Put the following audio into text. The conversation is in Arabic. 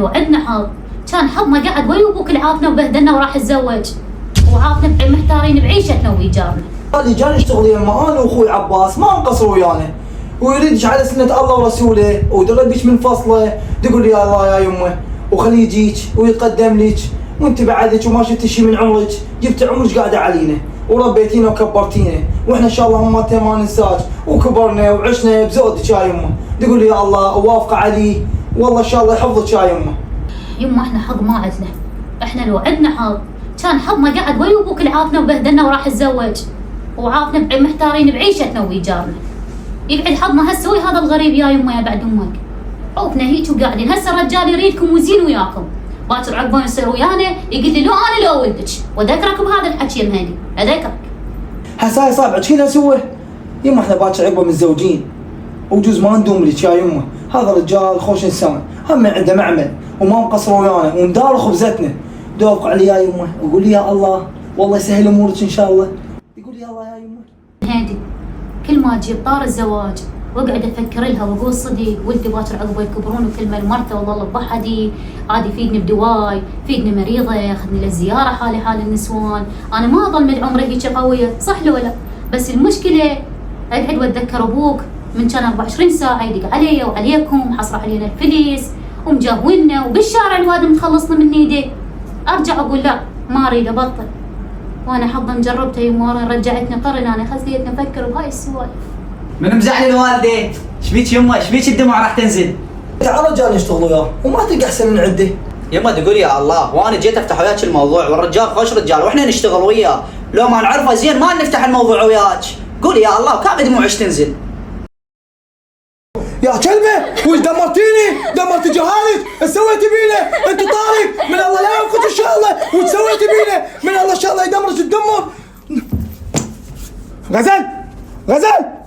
وعندنا حظ، كان حظنا قاعد ويا ابوك العافنا وبهدلنا وراح اتزوج، وعافنا محتارين بعيشتنا وإيجارنا. اللي جاني اشتغل يما انا واخوي عباس ما نقصروا ويانا، ويريدش على سنة الله ورسوله ودردش من فصله، تقول يا الله يا يمه وخليه يجيك ويتقدم لك، وانت بعدك وما شفت شيء من عمرك، جبت عمرك قاعده علينا وربيتينا وكبرتينا، واحنا ان شاء الله هم ما ننساك وكبرنا وعشنا بزودك يا يمه، تقول يا الله ووافقه عليه والله ان شااء الله يحفظك يا يمه. يمه احنا حظ ما عدنا، احنا لو عندنا حظ كان حظنا قاعد ويا ابوك العافنا وبهدلنا وراح اتزوج، وعافنا محتارين بعيشتنا وايجارنا. يقعد حظنا هسه ويا هذا الغريب يا يمه يا بعد امك. عوفنا هيك وقاعدين، هسه الرجال يريدكم وزين وياكم، باكر عقبه يصير ويانا يقول لي لو انا لو ولدك، واذكرك بهذا الحكي يا مهدي، اذكرك. هسه هاي صعبه كذا اسوي؟ يما احنا باكر عقبه متزوجين وجوز ما ندوم لك يا يمه، هذا الرجال خوش انسان، هم عنده معمل وما مقصر ويانا وندار خبزتنا، دوق علي يا يمه وقول لي يا الله والله يسهل امورك ان شاء الله، يقول لي يا الله يا يمه. هادي كل ما اجيب طار الزواج واقعد افكر لها واقول صدق ولدي باكر عقبه يكبرون وكل ما مرته والله بحدي عاد يفيدني بدواي، يفيدني مريضه ياخذني للزياره حالي حال النسوان، انا ما اظل من عمري هيك قويه، صح لو لا؟ بس المشكله اقعد واتذكر ابوك من كان 24 ساعه يدق علي وعليكم وحصر علينا الفليس ومجهولنا وبالشارع الواد مخلصنا من ايديه، ارجع اقول لا ما اريد ابطل، وانا حظا جربتها يمه رجعتني قرن، انا خليتني افكر بهاي السوالف. من مزعل الوالده؟ شبيك يمه؟ شبيك الدموع راح تنزل؟ تعال رجال نشتغل وياه وما تلقى احسن من عده. يمه تقول يا الله، وانا جيت افتح وياك الموضوع والرجال خوش رجال واحنا نشتغل وياه، لو ما نعرفه زين ما نفتح الموضوع وياك، قولي يا الله وكافي دموعك تنزل. يا كلمه وش دمرتيني؟ دمرت جهالك، ايش سويتي بينا؟ انت طارق من الله لا ينقذ ان شاء الله، وش سويتي بينا؟ من الله ان شاء الله يدمرك الدمر. غزل غزل